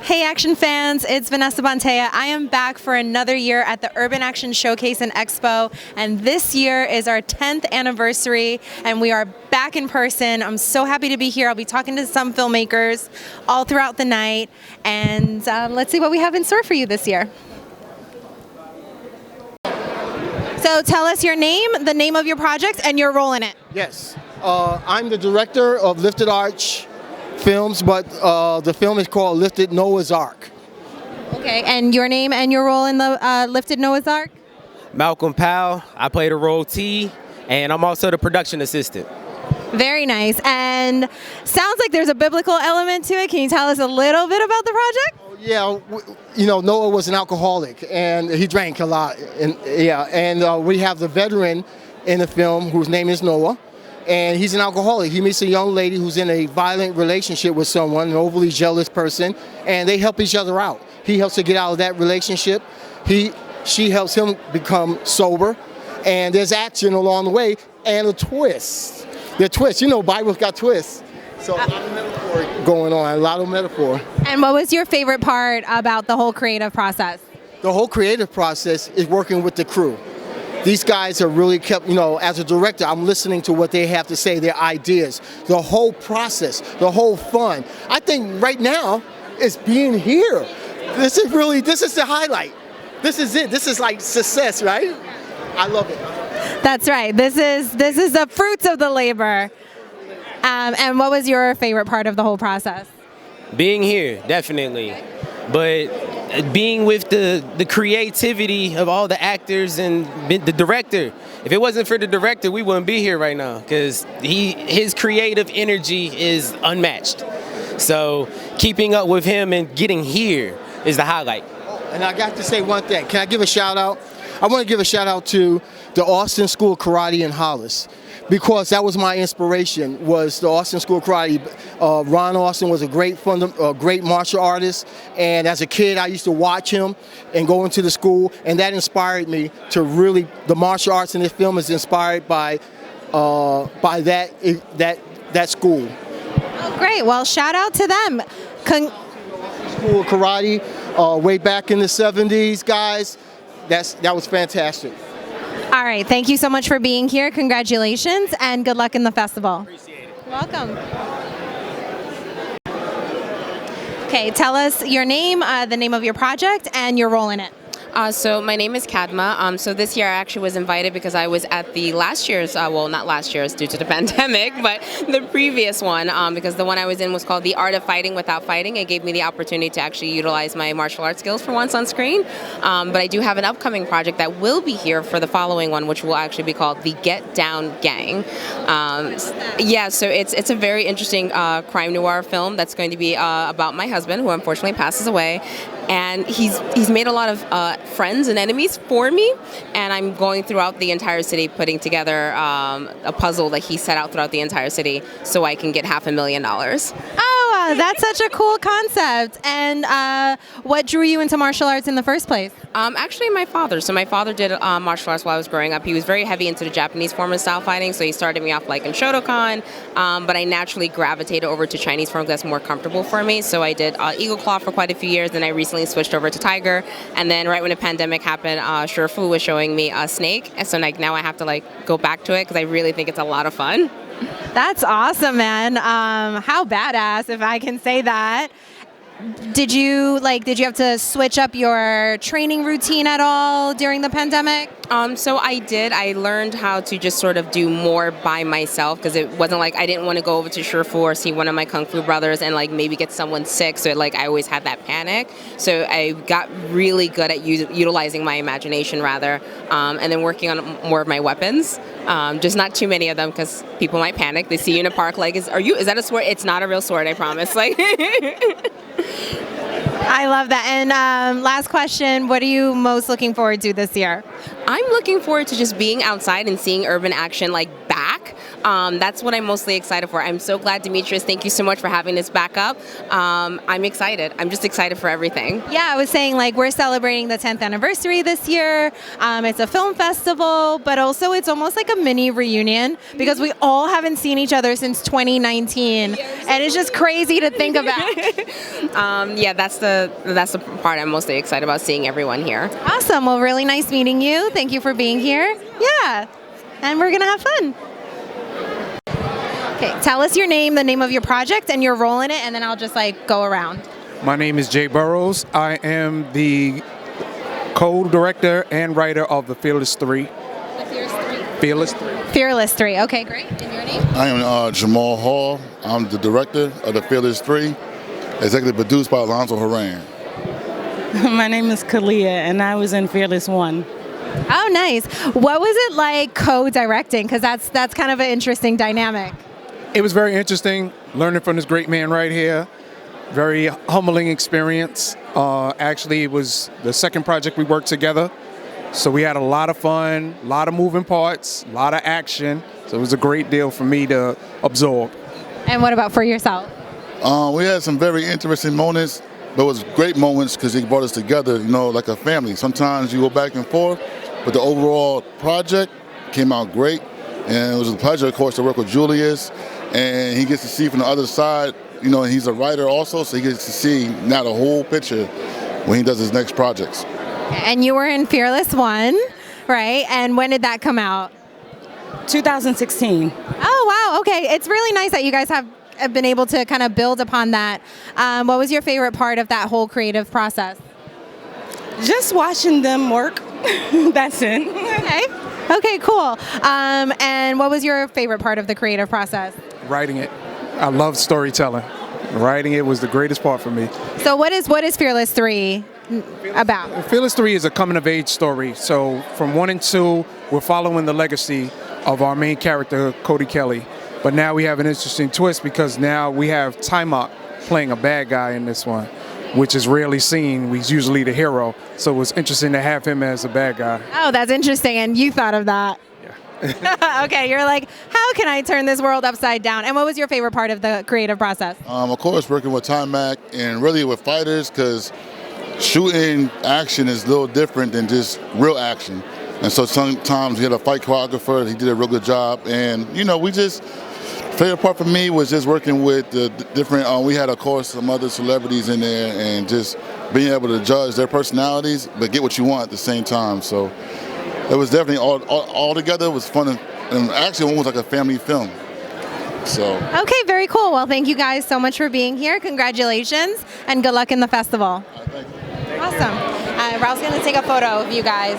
Hey Action fans, it's Vanessa Bontea. I am back for another year at the Urban Action Showcase and Expo, and this year is our 10th anniversary, and we are back in person. I'm so happy to be here. I'll be talking to some filmmakers all throughout the night, and let's see what we have in store for you this year. So tell us your name, the name of your project, and your role in it. Yes, I'm the director of Lifted Arch Films, but the film is called Lifted Noah's Ark. Okay, and your name and your role in the Lifted Noah's Ark? Malcolm Powell. I play the role T, and I'm also the production assistant. Very nice. And sounds like there's a biblical element to it. Can you tell us a little bit about the project? Yeah, Noah was an alcoholic, and he drank a lot. And we have the veteran in the film whose name is Noah. And he's an alcoholic. He meets a young lady who's in a violent relationship with someone, an overly jealous person, and they help each other out. He helps her get out of that relationship. She helps him become sober, and there's action along the way and a twist. The twist, Bible's got twists. So a lot of metaphor going on, a lot of metaphor. And what was your favorite part about the whole creative process? The whole creative process is working with the crew. These guys are really kept, as a director, I'm listening to what they have to say, their ideas, the whole process, the whole fun. I think right now is being here. This is the highlight. This is it. This is like success, right? I love it. That's right. This is the fruits of the labor. And what was your favorite part of the whole process? Being here, definitely. But being with the creativity of all the actors and the director. If it wasn't for the director, we wouldn't be here right now, because his creative energy is unmatched. So keeping up with him and getting here is the highlight. And I got to say one thing. Can I give a shout out? I want to give a shout out to the Austin School of Karate in Hollis, because that was my inspiration, was the Austin School of Karate. Ron Austin was a great martial artist, and as a kid I used to watch him and go into the school, and that inspired me to really, the martial arts in this film is inspired by that school. Oh, great. Well, shout out to them. School of Karate, way back in the 70s, guys. That was fantastic. All right. Thank you so much for being here. Congratulations and good luck in the festival. Appreciate it. Welcome. Okay, tell us your name, the name of your project, and your role in it. So my name is Kadma. So this year I actually was invited because I was at the last year's, not last year's due to the pandemic, but the previous one, because the one I was in was called The Art of Fighting Without Fighting. It gave me the opportunity to actually utilize my martial arts skills for once on screen. But I do have an upcoming project that will be here for the following one, which will actually be called The Get Down Gang. So it's a very interesting crime noir film that's going to be about my husband, who unfortunately passes away. And he's made a lot of friends and enemies for me, and I'm going throughout the entire city putting together a puzzle that he set out throughout the entire city so I can get $500,000. Oh, that's such a cool concept. And what drew you into martial arts in the first place? Actually, my father. So my father did martial arts while I was growing up. He was very heavy into the Japanese form of style fighting, so he started me off like in Shotokan, but I naturally gravitated over to Chinese form that's more comfortable for me. So I did Eagle Claw for quite a few years, then I recently switched over to Tiger, and then right when the pandemic happened, Shifu was showing me Snake, and so like now I have to go back to it because I really think it's a lot of fun. That's awesome, man. How badass, if I can say that. Did you have to switch up your training routine at all during the pandemic? So I did. I learned how to just sort of do more by myself, because it wasn't like I didn't want to go over to Shifu or see one of my Kung Fu brothers and maybe get someone sick. So I always had that panic. So I got really good at utilizing my imagination rather, and then working on more of my weapons. Just not too many of them because people might panic. They see you in a park is that a sword? It's not a real sword, I promise. I love that. And last question, what are you most looking forward to this year? I'm looking forward to just being outside and seeing urban action back. That's what I'm mostly excited for. I'm so glad, Demetrius. Thank you so much for having this back up. I'm excited. I'm just excited for everything. Yeah, I was saying like we're celebrating the 10th anniversary this year. It's a film festival, but also it's almost like a mini reunion because we all haven't seen each other since 2019, and it's just crazy to think about. Yeah, that's the part I'm mostly excited about, seeing everyone here. Awesome. Well, really nice meeting you. Thank you for being here. Yeah, and we're gonna have fun. Okay, tell us your name, the name of your project, and your role in it, and then I'll just like go around. My name is Jay Burrows. I am the co-director and writer of the Fearless 3. The Fearless 3. Fearless 3. Fearless 3. Okay, great. And your name? I am Jamal Hall. I'm the director of the Fearless 3, executive produced by Alonzo Haran. My name is Kalia, and I was in Fearless 1. Oh, nice. What was it like co-directing? Because that's kind of an interesting dynamic. It was very interesting learning from this great man right here. Very humbling experience. Actually, it was the second project we worked together. So we had a lot of fun, a lot of moving parts, a lot of action. So it was a great deal for me to absorb. And what about for yourself? We had some very interesting moments, but it was great moments because it brought us together, like a family. Sometimes you go back and forth, but the overall project came out great. And it was a pleasure, of course, to work with Julius. And he gets to see from the other side, and he's a writer also, so he gets to see now the whole picture when he does his next projects. And you were in Fearless 1, right? And when did that come out? 2016. Oh, wow. Okay. It's really nice that you guys have been able to kind of build upon that. What was your favorite part of that whole creative process? Just watching them work. That's it. Okay. Okay, cool. And what was your favorite part of the creative process? Writing it. I love storytelling. Writing it was the greatest part for me. So what is Fearless 3 about? Fearless 3 is a coming-of-age story. So from 1 and 2, we're following the legacy of our main character, Cody Kelly. But now we have an interesting twist because now we have Timok playing a bad guy in this one, which is rarely seen. He's usually the hero. So it was interesting to have him as a bad guy. Oh, that's interesting. And you thought of that. Okay, you're like, how can I turn this world upside down? And what was your favorite part of the creative process? Of course, working with Timok and really with fighters, because shooting action is a little different than just real action. And so sometimes we had a fight choreographer. He did a real good job. And, favorite part for me was just working with the different, we had, of course, some other celebrities in there and just being able to judge their personalities, but get what you want at the same time. So it was definitely all together. It was fun. And actually, one was like a family film. So. Okay, very cool. Well, thank you guys so much for being here. Congratulations and good luck in the festival. Thank you. Awesome. Raul's going to take a photo of you guys.